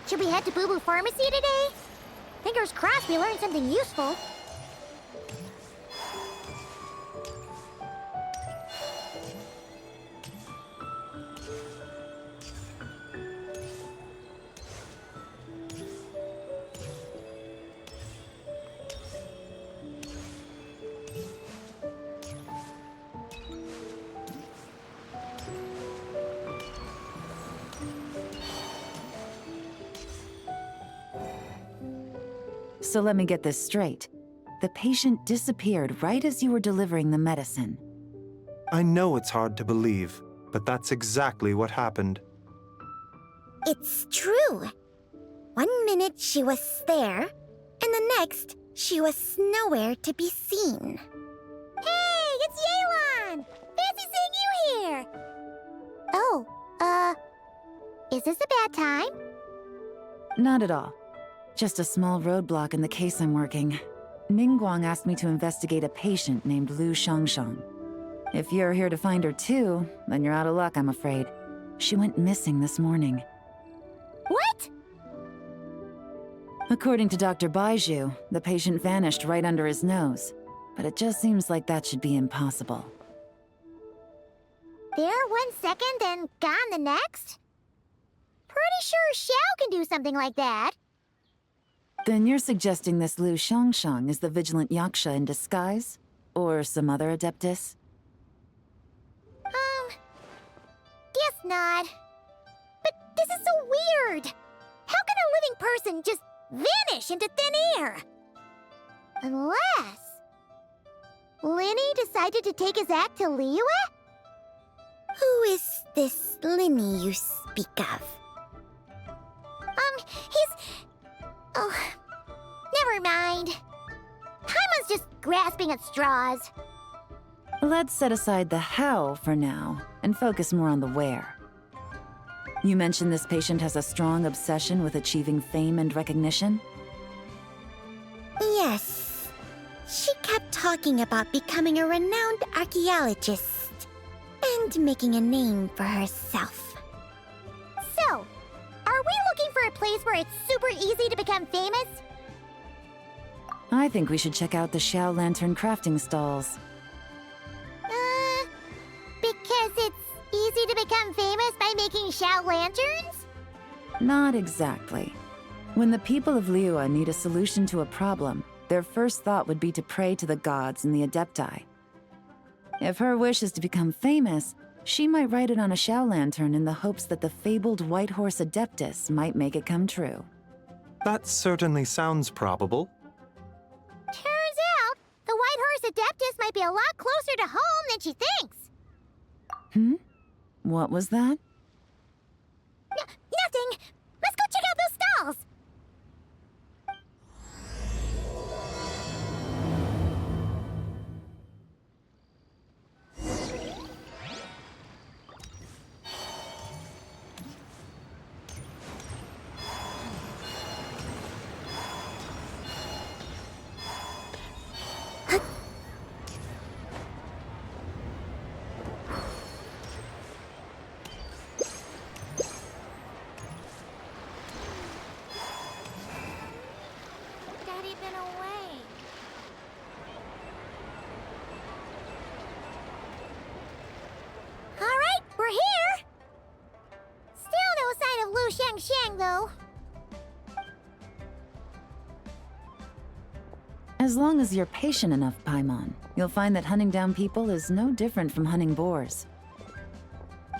Should we head to Boo Boo Pharmacy today? Fingers crossed we learn something useful. So let me get this straight. The patient disappeared right as you were delivering the medicine. I know it's hard to believe, but that's exactly what happened. It's true. 1 minute she was there, and the next she was nowhere to be seen. Hey, it's Yelan! Fancy seeing you here! Oh, is this a bad time? Not at all. Just a small roadblock in the case I'm working. Ningguang asked me to investigate a patient named Lu Shangshang. If you're here to find her too, then you're out of luck, I'm afraid. She went missing this morning. What? According to Dr. Baiju, the patient vanished right under his nose. But it just seems like that should be impossible. There 1 second and gone the next? Pretty sure Xiao can do something like that. Then you're suggesting this Lu Shangshang is the vigilant Yaksha in disguise? Or some other adeptus? Guess not. But this is so weird. How can a living person just vanish into thin air? Unless... Linny decided to take his act to Liyue? Who is this Linny you speak of? He's... Oh, never mind. Paimon's just grasping at straws. Let's set aside the how for now, and focus more on the where. You mentioned this patient has a strong obsession with achieving fame and recognition? Yes. She kept talking about becoming a renowned archaeologist and making a name for herself. So, are we looking for a place where it's super easy to become famous? I think we should check out the Xiao Lantern crafting stalls. Because it's easy to become famous by making Xiao lanterns? Not exactly. When the people of Liyue need a solution to a problem, their first thought would be to pray to the gods and the Adepti. If her wish is to become famous, she might write it on a Xiao lantern in the hopes that the fabled White Horse Adeptus might make it come true. That certainly sounds probable. Turns out, the White Horse Adeptus might be a lot closer to home than she thinks. What was that? Nothing! Let's go check out those stalls! Daddy been away. All right, we're here. Still no sign of Lu Shangshang, though. As long as you're patient enough, Paimon, you'll find that hunting down people is no different from hunting boars.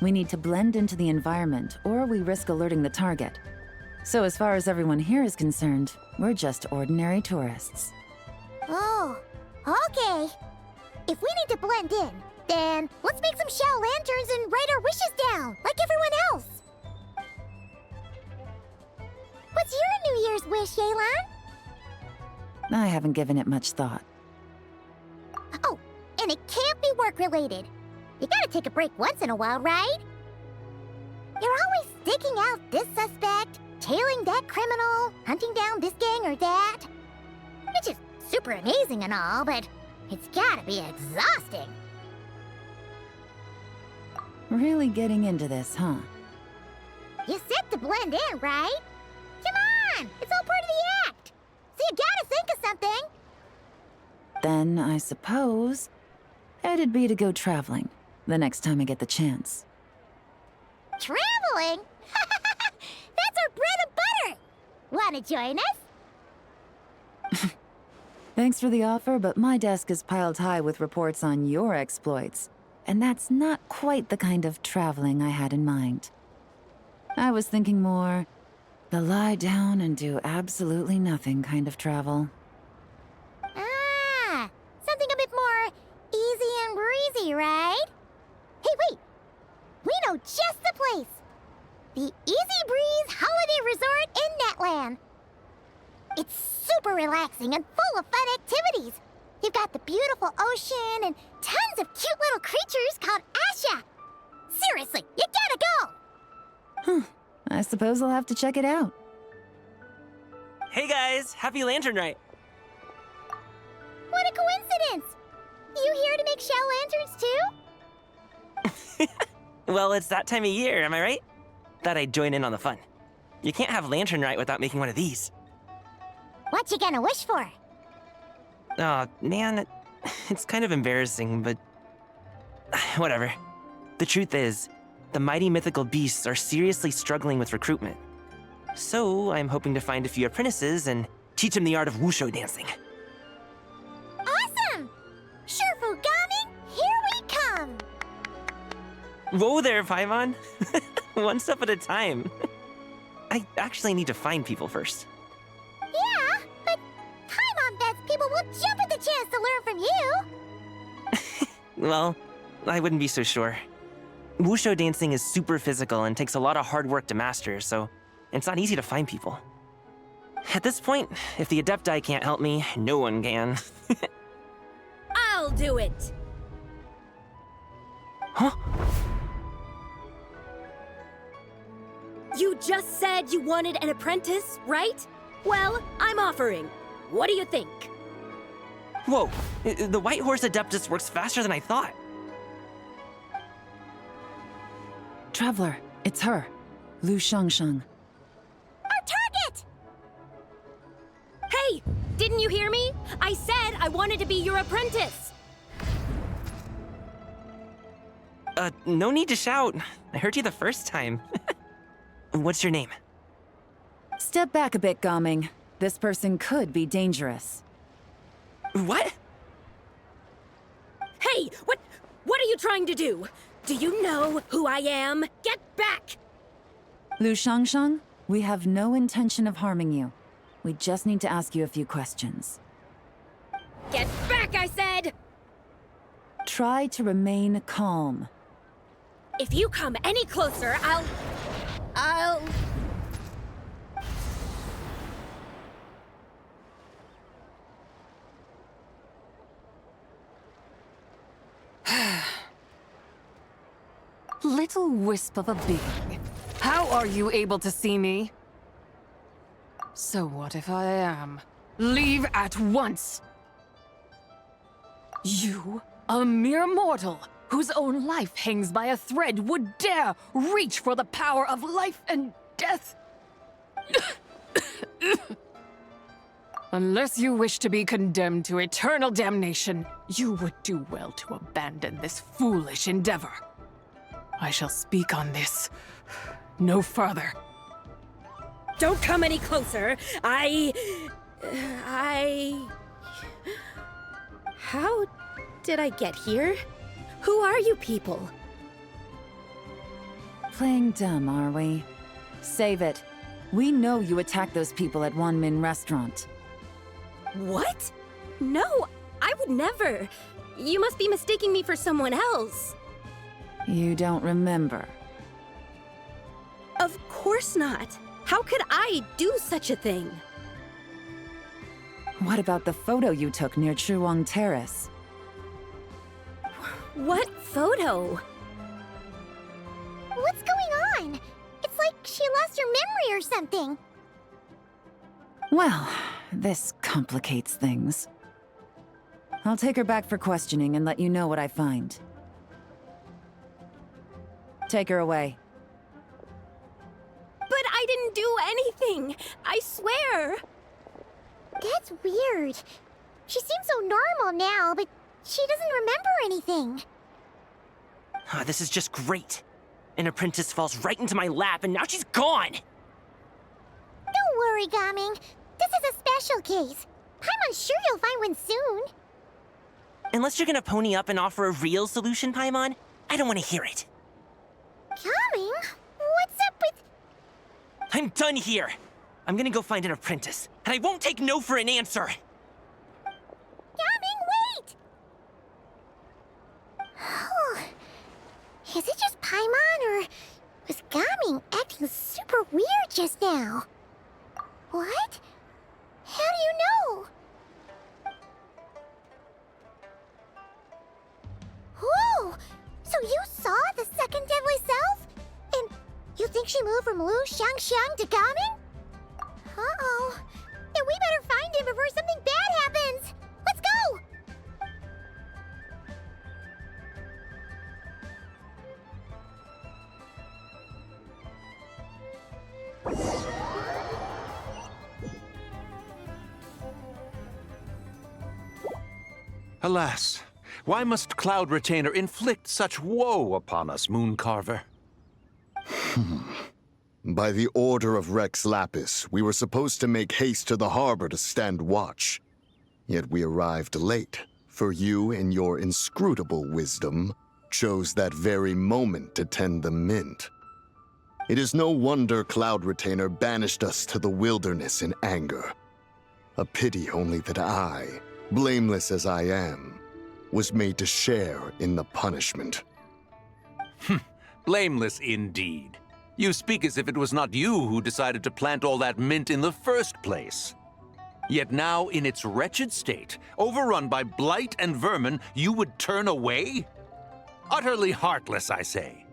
We need to blend into the environment, or we risk alerting the target. So as far as everyone here is concerned, we're just ordinary tourists. Oh, okay. If we need to blend in, then let's make some Xiao lanterns and write our wishes down, like everyone else. What's your New Year's wish, Yelan? I haven't given it much thought. Oh, and it can't be work-related. You gotta take a break once in a while, right? You're always sticking out this suspect, tailing that criminal, hunting down this gang or that. Which is super amazing and all, but it's gotta be exhausting. Really getting into this, huh? You said to blend in, right? Then, I suppose, it'd be to go traveling the next time I get the chance. Traveling? That's our bread and butter! Wanna join us? Thanks for the offer, but my desk is piled high with reports on your exploits. And that's not quite the kind of traveling I had in mind. I was thinking more the lie down and do absolutely nothing kind of travel. Ah, something a bit more easy and breezy, right? Hey, wait! We know just the place! The Easy Breeze Holiday Resort in Netland. It's super relaxing and full of fun activities. You've got the beautiful ocean and tons of cute little creatures called Asha. Seriously, you gotta go! I suppose I'll have to check it out. Hey guys, happy Lanternlit! What a coincidence! You here to make shell lanterns too? Well, it's that time of year, am I right? Thought I'd join in on the fun. You can't have Lanternlit without making one of these. What you gonna wish for? Oh, man, it's kind of embarrassing, but whatever. The truth is, the mighty mythical beasts are seriously struggling with recruitment. So, I'm hoping to find a few apprentices and teach them the art of wushu dancing. Awesome! Shurfugami, here we come! Whoa there, Paimon! One step at a time. I actually need to find people first. Yeah, but Paimon bets people will jump at the chance to learn from you! Well, I wouldn't be so sure. Wushu dancing is super physical and takes a lot of hard work to master, so it's not easy to find people. At this point, if the Adepti can't help me, no one can. I'll do it! Huh? You just said you wanted an apprentice, right? Well, I'm offering. What do you think? Whoa, the White Horse Adeptus works faster than I thought. Traveler, it's her. Lu Shangsheng. Our target! Hey! Didn't you hear me? I said I wanted to be your apprentice! No need to shout. I heard you the first time. What's your name? Step back a bit, Gaming. This person could be dangerous. What? Hey! What are you trying to do? Do you know who I am? Get back! Lu Shangsheng, we have no intention of harming you. We just need to ask you a few questions. Get back, I said! Try to remain calm. If you come any closer, I'll... Little wisp of a being. How are you able to see me? So what if I am? Leave at once! You, a mere mortal, whose own life hangs by a thread, would dare reach for the power of life and death? Unless you wish to be condemned to eternal damnation, you would do well to abandon this foolish endeavor. I shall speak on this no further. Don't come any closer. How did I get here? Who are you people? Playing dumb, are we? Save it. We know you attacked those people at Wanmin Restaurant. What? No, I would never. You must be mistaking me for someone else. You don't remember. Of course not. How could I do such a thing? What about the photo you took near Chuang Terrace? What photo? What's going on? It's like she lost her memory or something. Well, this complicates things. I'll take her back for questioning and let you know what I find. Take her away. But I didn't do anything. I swear. That's weird. She seems so normal now, but she doesn't remember anything. This is just great. An apprentice falls right into my lap, and now she's gone! Don't worry, Gaming. This is a special case. I'm sure you'll find one soon. Unless you're gonna pony up and offer a real solution, Paimon, I don't want to hear it. Gaming? What's up with... I'm done here. I'm gonna go find an apprentice, and I won't take no for an answer. Gaming, wait! Is it just Paimon, or was Gaming acting super weird just now? What? How do you know? Whoa! So you saw the second deadly self? And you think she moved from Lu Xiangxiang to Gaming? Uh-oh. Then we better find him before something bad happens! Let's go! Alas, why must Cloud Retainer inflict such woe upon us, Mooncarver? By the order of Rex Lapis, we were supposed to make haste to the harbor to stand watch. Yet we arrived late, for you, in your inscrutable wisdom, chose that very moment to tend the mint. It is no wonder Cloud Retainer banished us to the wilderness in anger. A pity only that I, blameless as I am, was made to share in the punishment. Blameless indeed. You speak as if it was not you who decided to plant all that mint in the first place. Yet now, in its wretched state, overrun by blight and vermin, you would turn away? Utterly heartless, I say.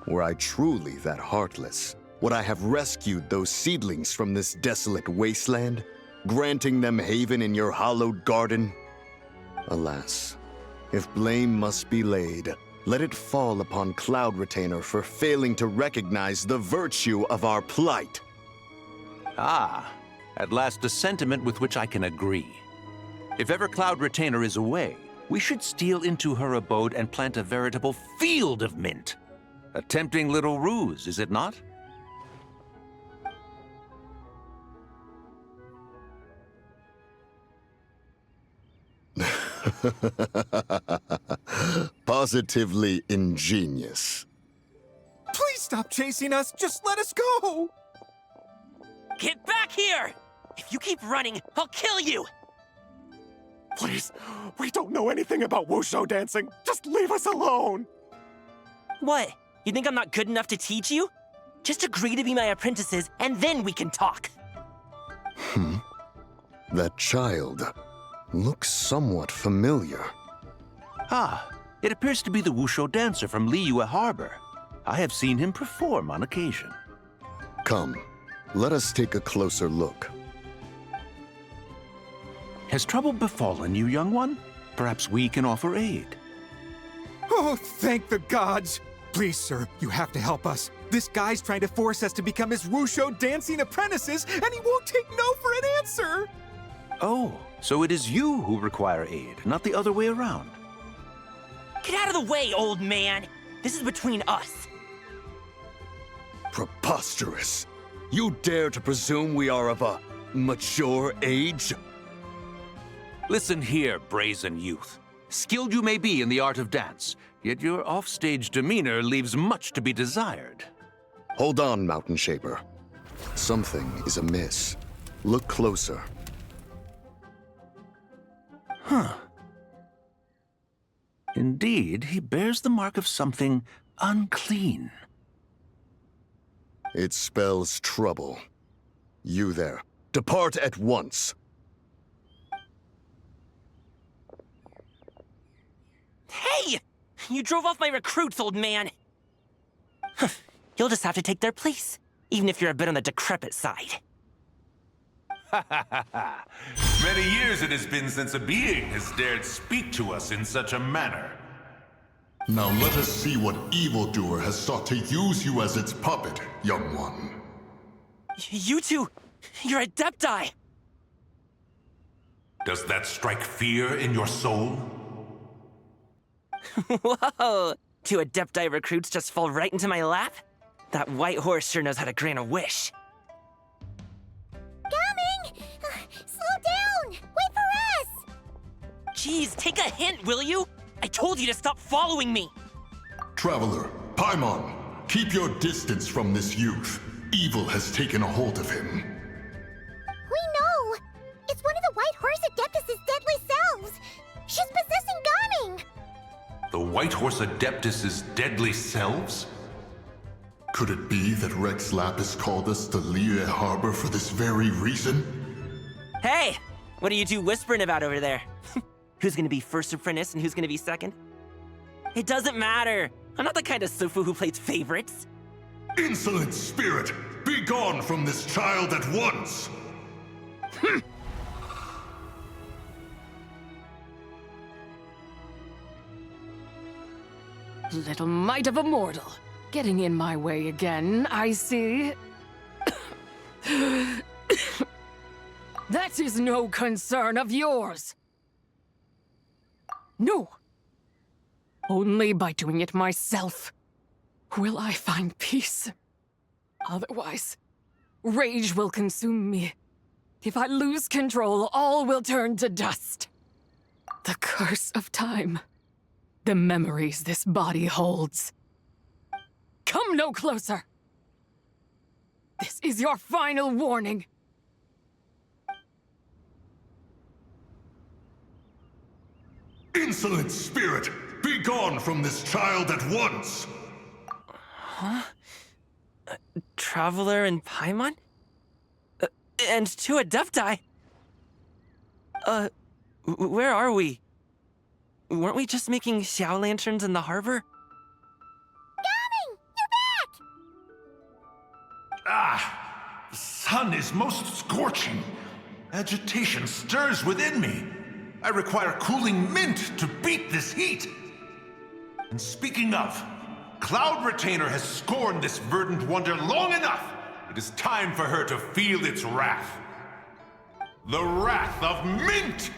Were I truly that heartless, would I have rescued those seedlings from this desolate wasteland, granting them haven in your hallowed garden? Alas, if blame must be laid, let it fall upon Cloud Retainer for failing to recognize the virtue of our plight. Ah, at last a sentiment with which I can agree. If ever Cloud Retainer is away, we should steal into her abode and plant a veritable field of mint. A tempting little ruse, is it not? Positively ingenious. Please stop chasing us! Just let us go! Get back here! If you keep running, I'll kill you! Please, we don't know anything about wushu dancing. Just leave us alone! What? You think I'm not good enough to teach you? Just agree to be my apprentices, and then we can talk. That child looks somewhat familiar. Ah, it appears to be the wushu dancer from Liyue Harbor. I have seen him perform on occasion. Come, let us take a closer look. Has trouble befallen you, young one? Perhaps we can offer aid. Oh, thank the gods! Please, sir, you have to help us. This guy's trying to force us to become his wushu dancing apprentices, and he won't take no for an answer! Oh, so it is you who require aid, not the other way around. Get out of the way, old man! This is between us. Preposterous! You dare to presume we are of a mature age? Listen here, brazen youth. Skilled you may be in the art of dance, yet your offstage demeanor leaves much to be desired. Hold on, Mountain Shaper. Something is amiss. Look closer. Huh. Indeed, he bears the mark of something unclean. It spells trouble. You there, depart at once. Hey! You drove off my recruits, old man! You'll just have to take their place, even if you're a bit on the decrepit side. Many years it has been since a being has dared speak to us in such a manner. Now let us see what evildoer has sought to use you as its puppet, young one. You two, you're Adepti! Does that strike fear in your soul? Whoa! 2 Adepti recruits just fall right into my lap? That white horse sure knows how to grant a wish. Coming! Slow down! Wait for us! Jeez, take a hint, will you? I told you to stop following me! Traveler, Paimon, keep your distance from this youth. Evil has taken a hold of him. We know! It's one of the White Horse Adeptus' deadly selves! She's possessing Gaming! The White Horse Adeptus' deadly selves? Could it be that Rex Lapis called us to Liyue Harbor for this very reason? Hey! What are you two whispering about over there? Who's gonna be first apprentice and who's gonna be second? It doesn't matter! I'm not the kind of Sufu who plays favorites. Insolent spirit! Be gone from this child at once! Little mite of a mortal. Getting in my way again, I see. That is no concern of yours. No. Only by doing it myself will I find peace. Otherwise, rage will consume me. If I lose control, all will turn to dust. The curse of time. The memories this body holds. Come no closer! This is your final warning. Insolent spirit! Be gone from this child at once! Huh? Traveler and Paimon? And 2 Adepti? Where are we? Weren't we just making Xiao lanterns in the harbor? Gaming! You're back! Ah! The sun is most scorching. Agitation stirs within me. I require cooling mint to beat this heat. And speaking of, Cloud Retainer has scorned this verdant wonder long enough. It is time for her to feel its wrath. The wrath of mint!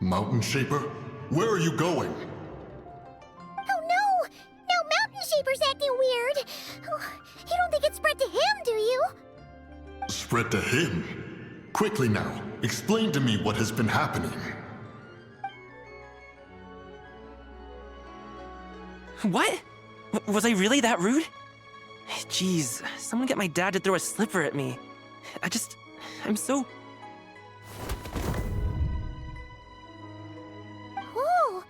Mountain Shaper, where are you going? Oh no! Now Mountain Shaper's acting weird! Oh, you don't think it's spread to him, do you? Spread to him? Quickly now, explain to me what has been happening. What? Was I really that rude? Jeez, someone get my dad to throw a slipper at me. I'm so... Whoa!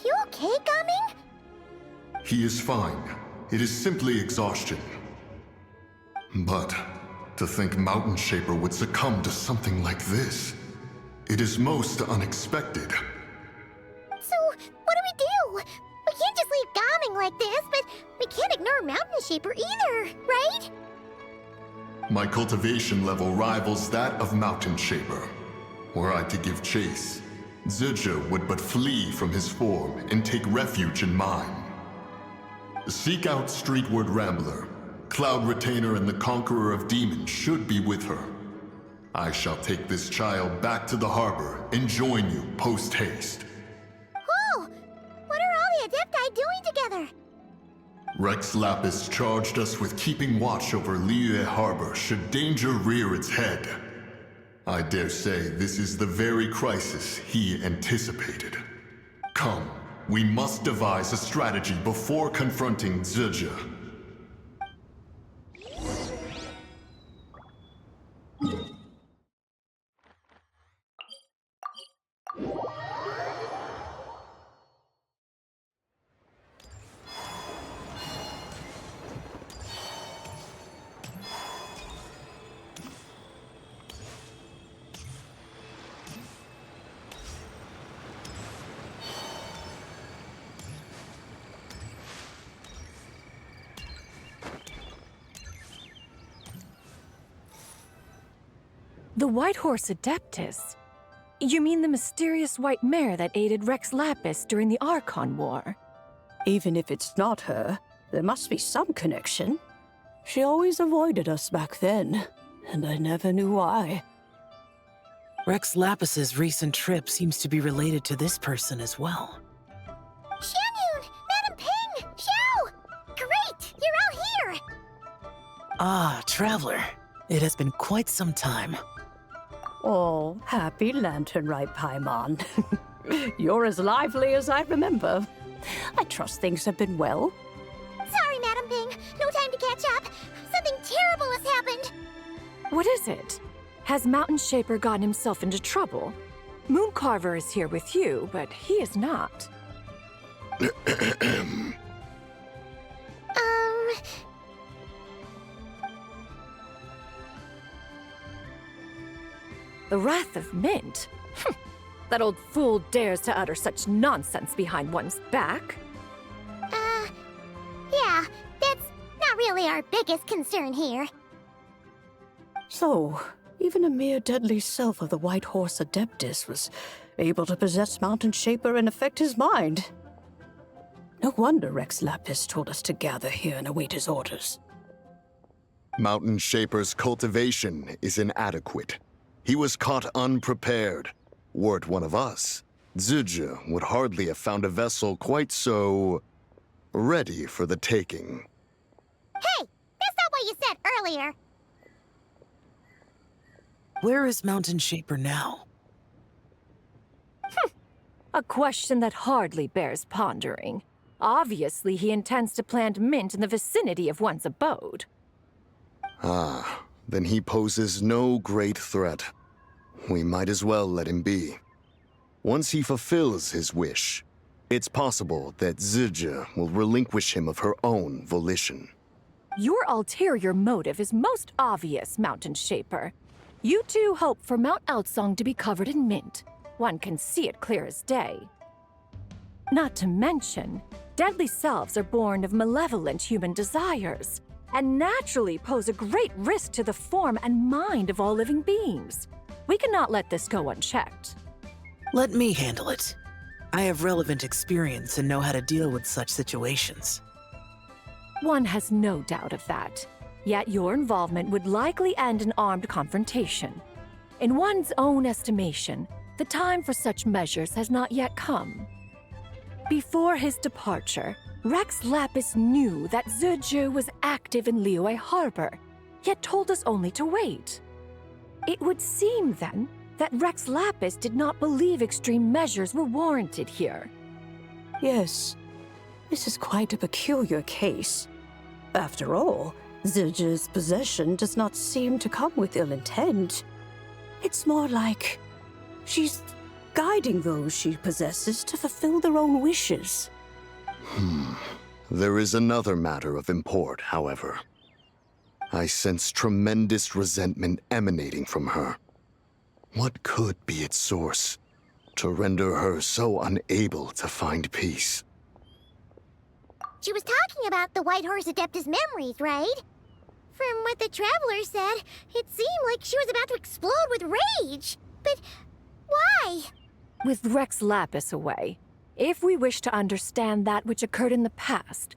You okay, Gaming? He is fine. It is simply exhaustion. But to think Mountain Shaper would succumb to something like this, it is most unexpected. So, what do? We can't just leave Gaming like this, but we can't ignore Mountain Shaper either, right? My cultivation level rivals that of Mountain Shaper. Were I to give chase, Zizha would but flee from his form and take refuge in mine. Seek out Streetward Rambler. Cloud Retainer and the Conqueror of Demons should be with her. I shall take this child back to the harbor and join you post-haste. Whoa! What are all the Adepti doing together? Rex Lapis charged us with keeping watch over Liyue Harbor should danger rear its head. I dare say this is the very crisis he anticipated. Come, we must devise a strategy before confronting Zizha. The White Horse Adeptus? You mean the mysterious white mare that aided Rex Lapis during the Archon War? Even if it's not her, there must be some connection. She always avoided us back then, and I never knew why. Rex Lapis's recent trip seems to be related to this person as well. Xianyun! Madam Ping! Xiao! Great! You're out here! Ah, Traveler. It has been quite some time. Oh, happy Lanternlit, Paimon. You're as lively as I remember. I trust things have been well. Sorry, Madam Ping. No time to catch up. Something terrible has happened. What is it? Has Mountain Shaper gotten himself into trouble? Mooncarver is here with you, but he is not. The Wrath of Mint? That old fool dares to utter such nonsense behind one's back. Yeah, that's not really our biggest concern here. So, even a mere deadly self of the White Horse Adeptus was able to possess Mountain Shaper and affect his mind. No wonder Rex Lapis told us to gather here and await his orders. Mountain Shaper's cultivation is inadequate. He was caught unprepared. Were it one of us, Zizha would hardly have found a vessel quite so ready for the taking. Hey, that's not what you said earlier. Where is Mountain Shaper now? A question that hardly bears pondering. Obviously, he intends to plant mint in the vicinity of one's abode. Ah, then he poses no great threat. We might as well let him be. Once he fulfills his wish, it's possible that Zizha will relinquish him of her own volition. Your ulterior motive is most obvious, Mountain Shaper. You two hope for Mount Outsong to be covered in mint. One can see it clear as day. Not to mention, deadly selves are born of malevolent human desires, and naturally pose a great risk to the form and mind of all living beings. We cannot let this go unchecked. Let me handle it. I have relevant experience and know how to deal with such situations. One has no doubt of that. Yet your involvement would likely end in armed confrontation. In one's own estimation, the time for such measures has not yet come. Before his departure, Rex Lapis knew that Zizha was active in Liyue Harbor, yet told us only to wait. It would seem, then, that Rex Lapis did not believe extreme measures were warranted here. Yes, this is quite a peculiar case. After all, Zizha's possession does not seem to come with ill intent. It's more like she's guiding those she possesses to fulfill their own wishes. There is another matter of import, however. I sense tremendous resentment emanating from her. What could be its source to render her so unable to find peace? She was talking about the White Horse Adeptus memories, right? From what the Traveler said, it seemed like she was about to explode with rage. But why? With Rex Lapis away, if we wish to understand that which occurred in the past,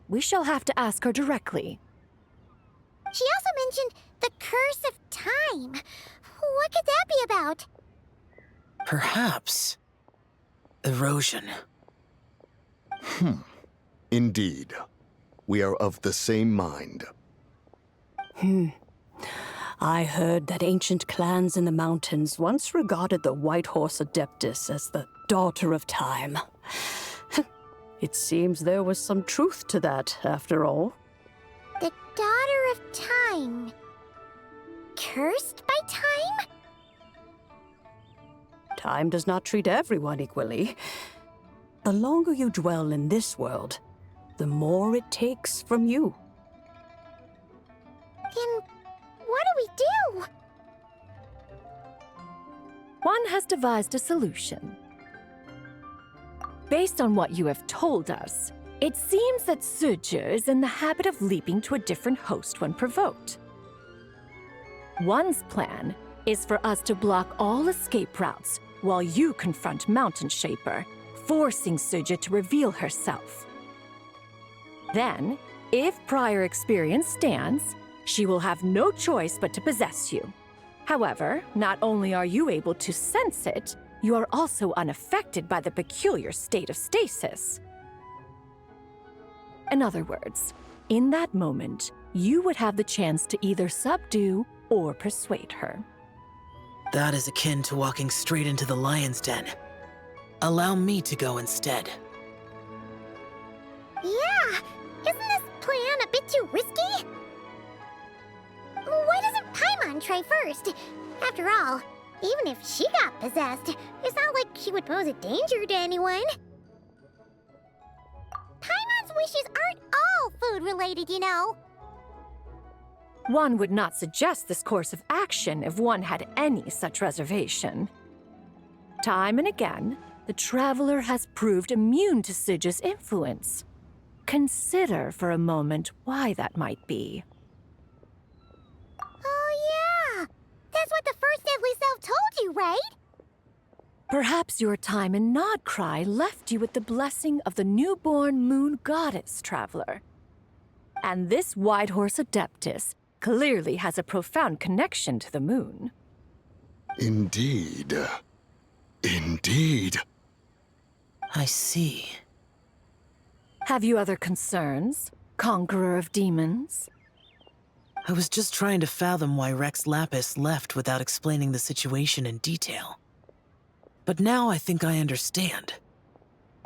we shall have to ask her directly. She also mentioned the Curse of Time. What could that be about? Perhaps erosion. Indeed. We are of the same mind. I heard that ancient clans in the mountains once regarded the White Horse Adeptus as the daughter of time. It seems there was some truth to that, after all. The Daughter of Time. Cursed by time? Time does not treat everyone equally. The longer you dwell in this world, the more it takes from you. Then what do we do? One has devised a solution. Based on what you have told us, it seems that Zizha is in the habit of leaping to a different host when provoked. One's plan is for us to block all escape routes while you confront Mountain Shaper, forcing Zizha to reveal herself. Then, if prior experience stands, she will have no choice but to possess you. However, not only are you able to sense it, you are also unaffected by the peculiar state of stasis. In other words, in that moment, you would have the chance to either subdue or persuade her. That is akin to walking straight into the lion's den. Allow me to go instead. Yeah, isn't this plan a bit too risky? Why doesn't Paimon try first? After all, even if she got possessed, it's not like she would pose a danger to anyone. Paimon's wishes aren't all food-related, you know. One would not suggest this course of action if one had any such reservation. Time and again, the Traveler has proved immune to Sidge's influence. Consider for a moment why that might be. Oh yeah! That's what the first Deadly Self told you, right? Perhaps your time in Nodcry left you with the blessing of the newborn moon goddess, Traveler. And this Whitehorse Adeptus clearly has a profound connection to the moon. Indeed. Indeed. I see. Have you other concerns, Conqueror of Demons? I was just trying to fathom why Rex Lapis left without explaining the situation in detail. But now I think I understand.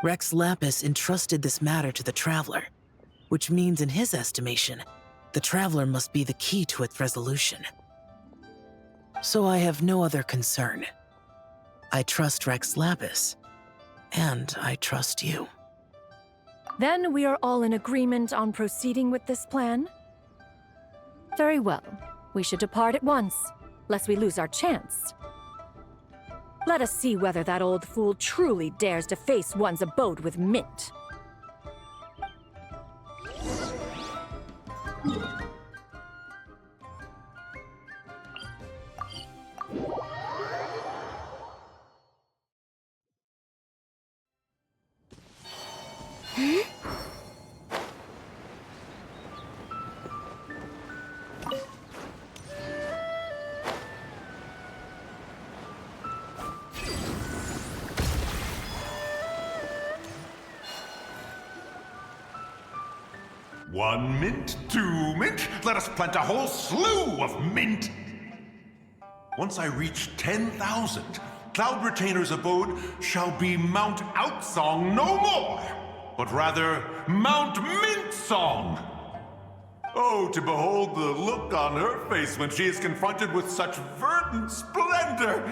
Rex Lapis entrusted this matter to the Traveler, which means in his estimation, the Traveler must be the key to its resolution. So I have no other concern. I trust Rex Lapis, and I trust you. Then we are all in agreement on proceeding with this plan? Very well. We should depart at once, lest we lose our chance. Let us see whether that old fool truly dares to face one's abode with Mint. One mint, two mint, let us plant a whole slew of mint! Once I reach 10,000, Cloud Retainer's abode shall be Mount Outsong no more, but rather Mount Mintsong! Oh, to behold the look on her face when she is confronted with such verdant splendor!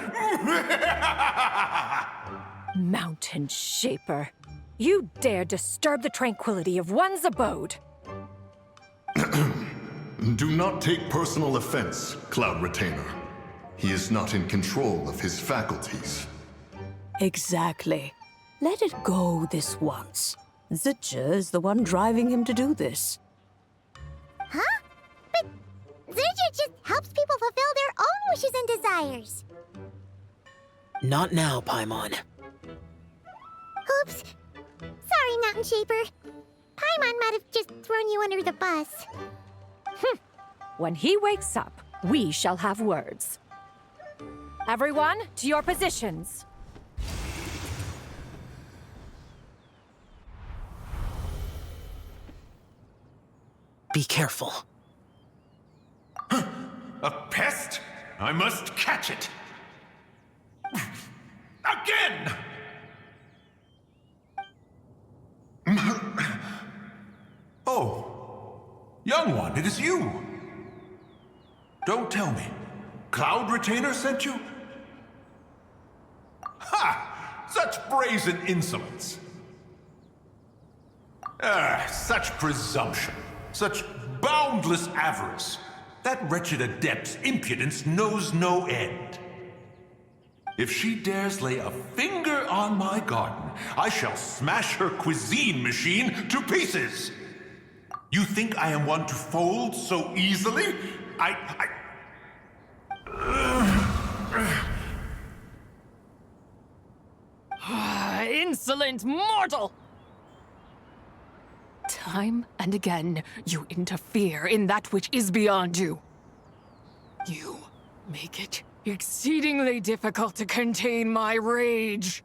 Mountain Shaper, you dare disturb the tranquility of one's abode! Do not take personal offense, Cloud Retainer. He is not in control of his faculties. Exactly. Let it go this once. Zidja is the one driving him to do this. Huh? But Zidja just helps people fulfill their own wishes and desires. Not now, Paimon. Oops. Sorry, Mountain Shaper. Paimon might have just thrown you under the bus. When he wakes up, we shall have words. Everyone, to your positions. Be careful. A pest? I must catch it! Again! Oh, young one, it is you! Don't tell me. Cloud Retainer sent you? Ha! Such brazen insolence! Such presumption. Such boundless avarice. That wretched adept's impudence knows no end. If she dares lay a finger on my garden, I shall smash her cuisine machine to pieces! You think I am one to fold so easily? Insolent mortal! Time and again, you interfere in that which is beyond you. You make it exceedingly difficult to contain my rage.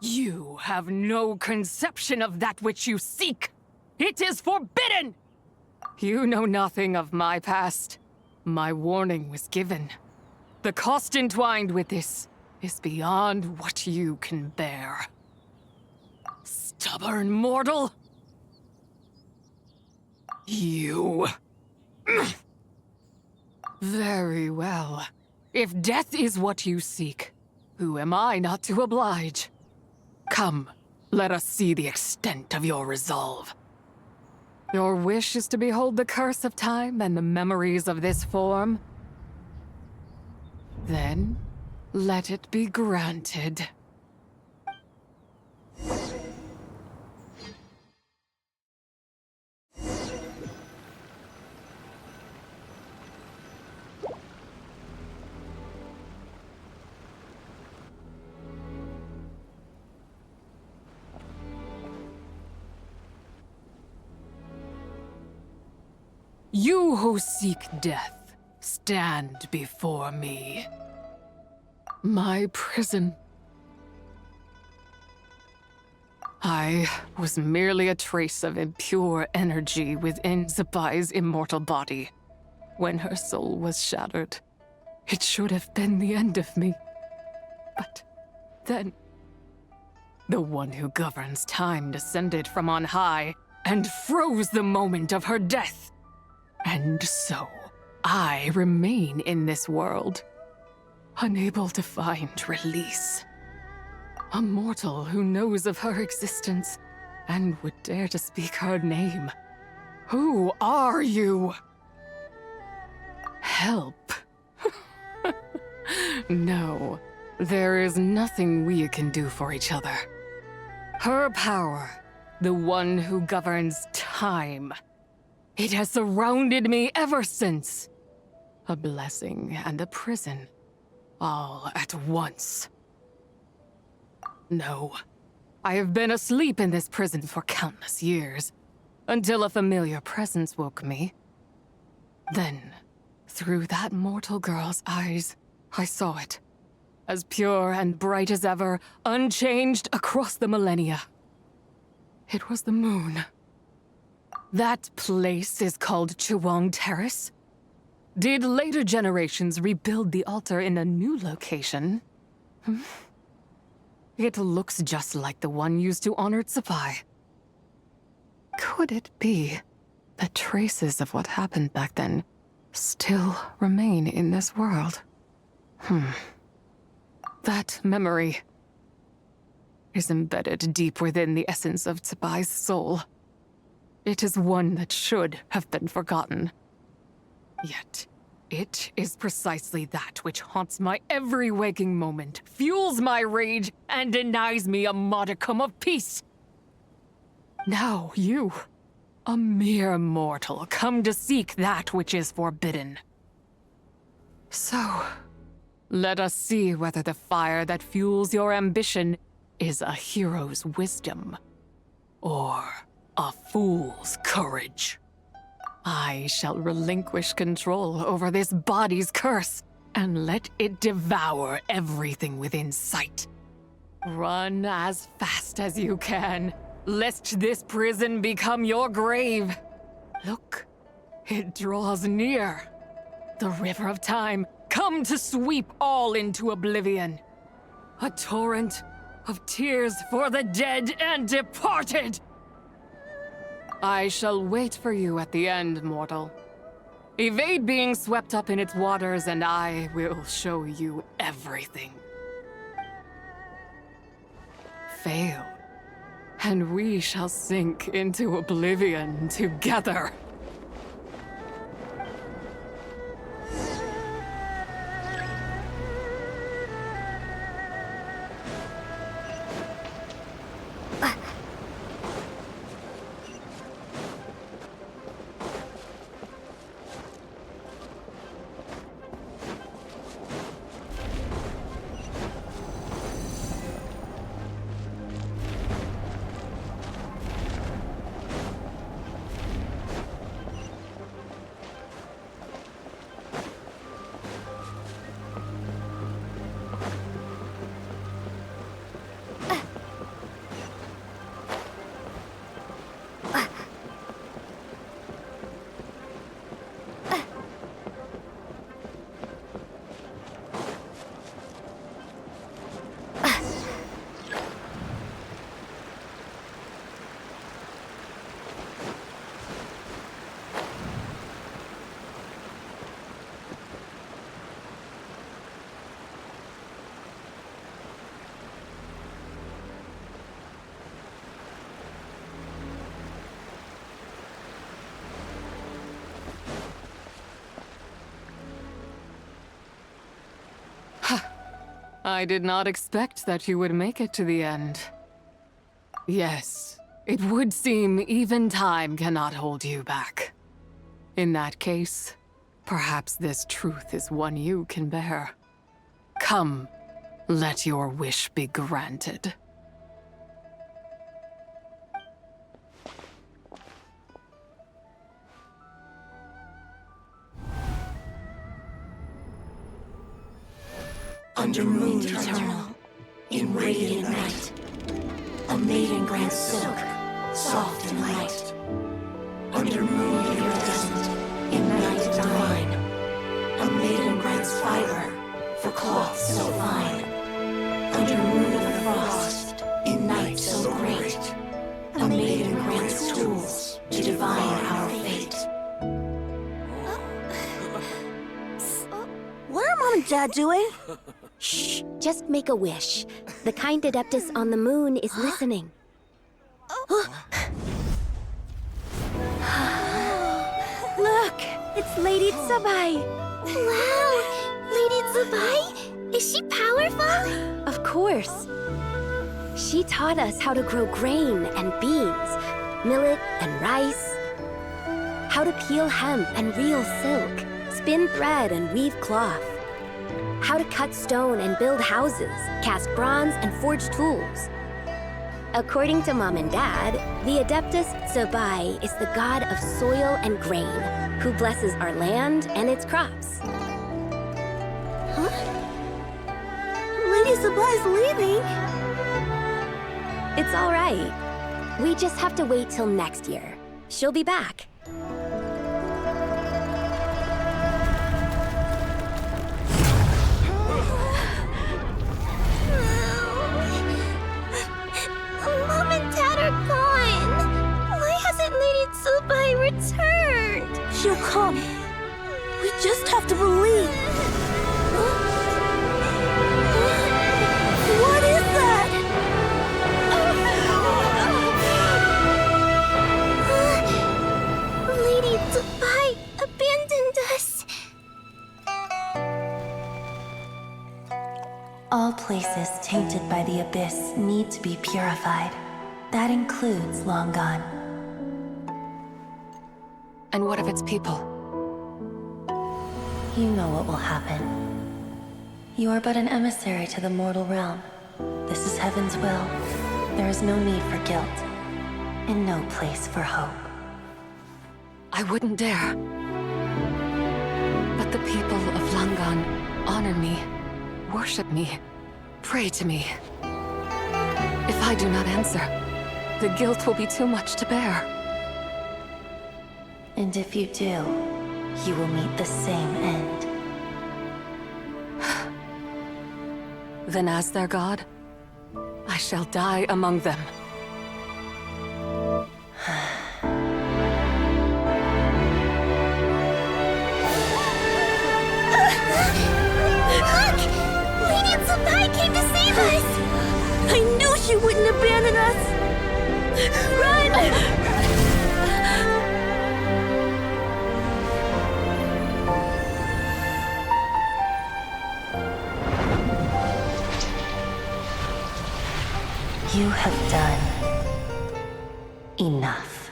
You have no conception of that which you seek. It is forbidden! You know nothing of my past. My warning was given. The cost entwined with this is beyond what you can bear. Stubborn mortal! You... Very well. If death is what you seek, who am I not to oblige? Come, let us see the extent of your resolve. Your wish is to behold the curse of time and the memories of this form? Then, let it be granted. You who seek death, stand before me. My prison. I was merely a trace of impure energy within Zabai's immortal body. When her soul was shattered, it should have been the end of me. But then, the one who governs time descended from on high and froze the moment of her death. And so, I remain in this world, unable to find release. A mortal who knows of her existence and would dare to speak her name. Who are you? Help. No, there is nothing we can do for each other. Her power, the one who governs time, it has surrounded me ever since. A blessing and a prison, all at once. No, I have been asleep in this prison for countless years, until a familiar presence woke me. Then, through that mortal girl's eyes, I saw it, as pure and bright as ever, unchanged across the millennia. It was the moon. That place is called Chuang Terrace. Did later generations rebuild the altar in a new location? It looks just like the one used to honor Zabai. Could it be that traces of what happened back then still remain in this world? That memory is embedded deep within the essence of Zabai's soul. It is one that should have been forgotten. Yet, it is precisely that which haunts my every waking moment, fuels my rage, and denies me a modicum of peace. Now you, a mere mortal, come to seek that which is forbidden. So, let us see whether the fire that fuels your ambition is a hero's wisdom, or a fool's courage. I shall relinquish control over this body's curse and let it devour everything within sight. Run as fast as you can, lest this prison become your grave. Look, it draws near. The river of time, come to sweep all into oblivion. A torrent of tears for the dead and departed. I shall wait for you at the end, mortal. Evade being swept up in its waters, and I will show you everything. Fail, and we shall sink into oblivion together. I did not expect that you would make it to the end. Yes, it would seem even time cannot hold you back. In that case, perhaps this truth is one you can bear. Come, let your wish be granted. Under moon eternal, in radiant night, a maiden grants silk, soft and light. Under moon iridescent, in night divine, a maiden grants fiber, for cloth so fine. Under moon of frost, in night so great, a maiden grants tools to divine our fate. What are Mom and Dad doing? Shh, just make a wish. The kind Adeptus on the moon is listening. Look, it's Lady Tsubai. Wow! Lady Tsubai? Is she powerful? Of course. She taught us how to grow grain and beans, millet and rice, how to peel hemp and reel silk, spin thread and weave cloth, how to cut stone and build houses, cast bronze and forge tools. According to Mom and Dad, the Adeptus Tsubai is the god of soil and grain, who blesses our land and its crops. Huh? Lady Tsubai's leaving. It's all right. We just have to wait till next year. She'll be back. Mom and Dad are gone. Why hasn't Lady Tsubai returned? She'll come. We just have to believe. What is that? Lady Tsubai abandoned us. All places tainted by the abyss need to be purified. That includes Long Gone. And what of its people? You know what will happen. You are but an emissary to the mortal realm. This is Heaven's will. There is no need for guilt, and no place for hope. I wouldn't dare. But the people of Langan honor me, worship me, pray to me. If I do not answer, the guilt will be too much to bear. And if you do, you will meet the same end. Then as their god, I shall die among them. Look! Lady Tsubai came to save us! I knew she wouldn't abandon us! Run! You have done enough.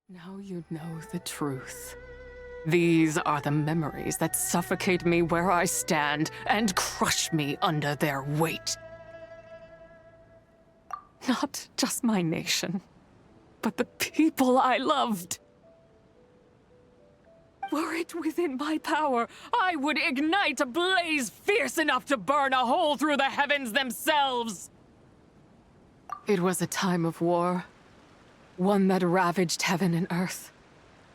Now you know the truth. These are the memories that suffocate me where I stand and crush me under their weight. Not just my nation, but the people I loved. Were it within my power, I would ignite a blaze fierce enough to burn a hole through the heavens themselves. It was a time of war, one that ravaged heaven and earth.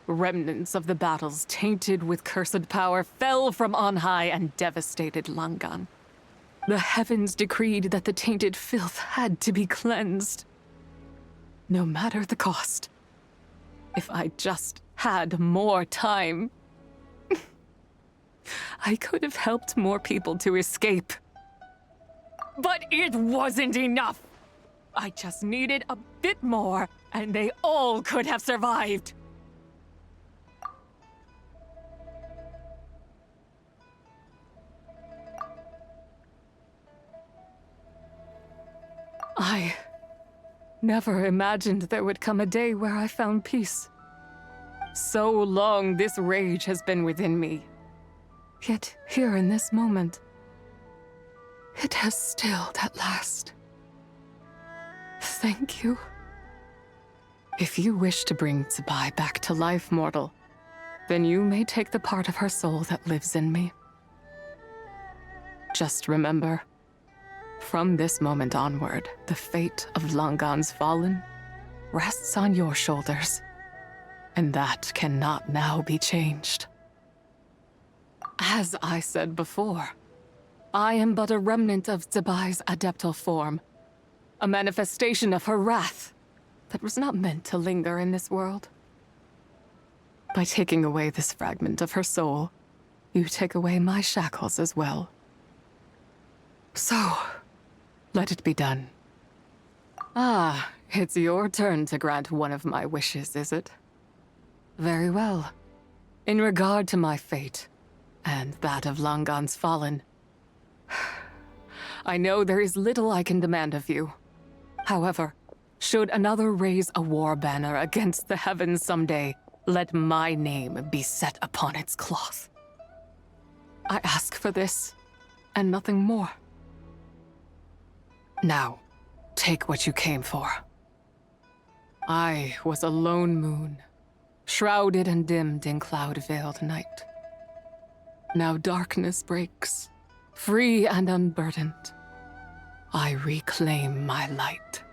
Remnants of the battles tainted with cursed power fell from on high and devastated Langan. The heavens decreed that the tainted filth had to be cleansed, no matter the cost. If I just had more time, I could have helped more people to escape. But it wasn't enough! I just needed a bit more, and they all could have survived. I never imagined there would come a day where I found peace. So long this rage has been within me. Yet here in this moment, it has stilled at last. Thank you. If you wish to bring Tsubai back to life, mortal, then you may take the part of her soul that lives in me. Just remember, from this moment onward, the fate of Langan's Fallen rests on your shoulders, and that cannot now be changed. As I said before, I am but a remnant of Tsubai's adeptal form, a manifestation of her wrath that was not meant to linger in this world. By taking away this fragment of her soul, you take away my shackles as well. So, let it be done. Ah, it's your turn to grant one of my wishes, is it? Very well. In regard to my fate, and that of Langan's Fallen, I know there is little I can demand of you. However, should another raise a war banner against the heavens someday, let my name be set upon its cloth. I ask for this, and nothing more. Now, take what you came for. I was a lone moon, shrouded and dimmed in cloud-veiled night. Now darkness breaks, free and unburdened. I reclaim my light.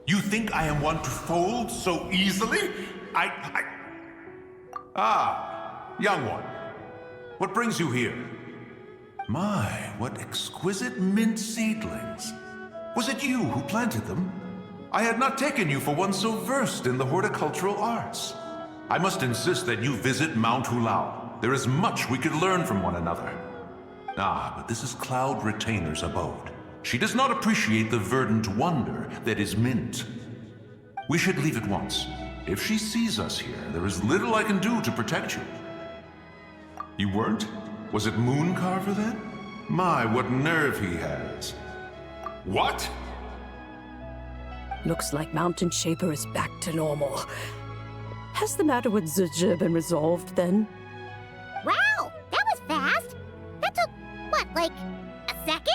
You think I am one to fold so easily? Ah, young one. What brings you here? My, what exquisite mint seedlings. Was it you who planted them? I had not taken you for one so versed in the horticultural arts. I must insist that you visit Mount Hulao. There is much we could learn from one another. Ah, but this is Cloud Retainer's abode. She does not appreciate the verdant wonder that is mint. We should leave at once. If she sees us here, there is little I can do to protect you. You weren't? Was it Mooncarver then? My, what nerve he has. What? Looks like Mountain Shaper is back to normal. Has the matter with Zizhi been resolved then? Wow, that was fast. That took, what, like a second?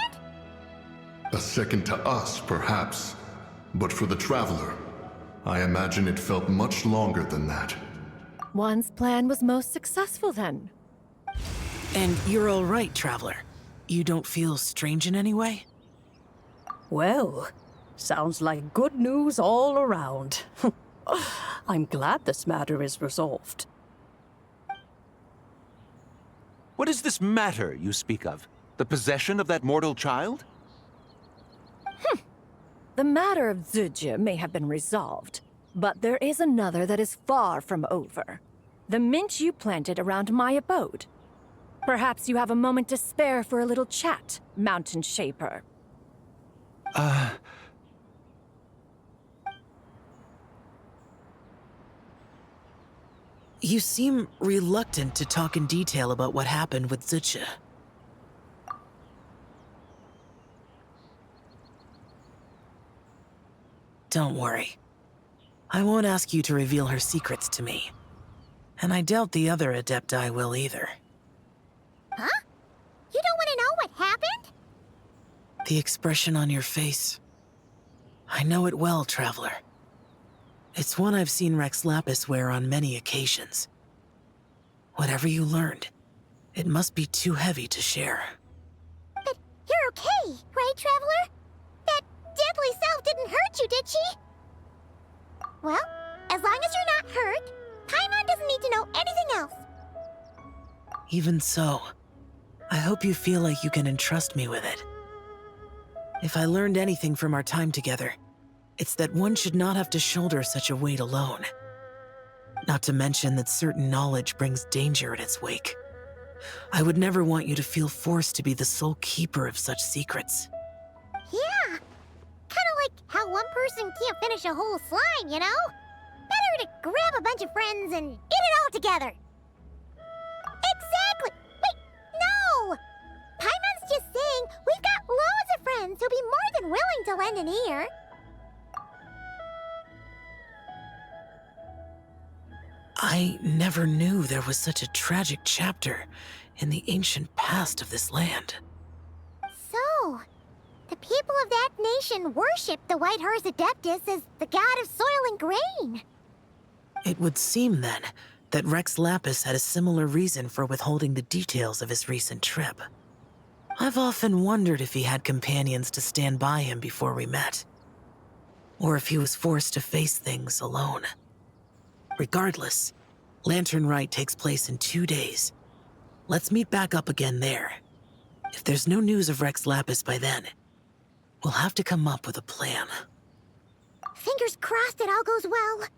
A second to us, perhaps. But for the Traveler, I imagine it felt much longer than that. One's plan was most successful then. And you're all right, Traveler. You don't feel strange in any way? Well, sounds like good news all around. I'm glad this matter is resolved. What is this matter you speak of? The possession of that mortal child? The matter of Zizhi may have been resolved, but there is another that is far from over. The mint you planted around my abode. Perhaps you have a moment to spare for a little chat, Mountain Shaper. You seem reluctant to talk in detail about what happened with Zizhi. Don't worry. I won't ask you to reveal her secrets to me. And I doubt the other Adepti will either. Huh? You don't want to know what happened? The expression on your face. I know it well, Traveler. It's one I've seen Rex Lapis wear on many occasions. Whatever you learned, it must be too heavy to share. But you're okay, right, Traveler? That deadly self didn't hurt you, did she? Well, As long as you're not hurt, Paimon doesn't need to know anything else. Even so, I hope you feel like you can entrust me with it. If I learned anything from our time together, it's that one should not have to shoulder such a weight alone. Not to mention that certain knowledge brings danger in its wake. I would never want you to feel forced to be the sole keeper of such secrets. Yeah. Kinda like how one person can't finish a whole slime, you know? Better to grab a bunch of friends and eat it all together. Exactly! Wait, no! Paimon's just saying we've got loads of friends who'll be more than willing to lend an ear. I never knew there was such a tragic chapter in the ancient past of this land. So, the people of that nation worship the White Horse Adeptus as the god of soil and grain. It would seem, then, that Rex Lapis had a similar reason for withholding the details of his recent trip. I've often wondered if he had companions to stand by him before we met, or if he was forced to face things alone. Regardless, Lanternlit takes place in 2 days. Let's meet back up again there. If there's no news of Rex Lapis by then, we'll have to come up with a plan. Fingers crossed it all goes well.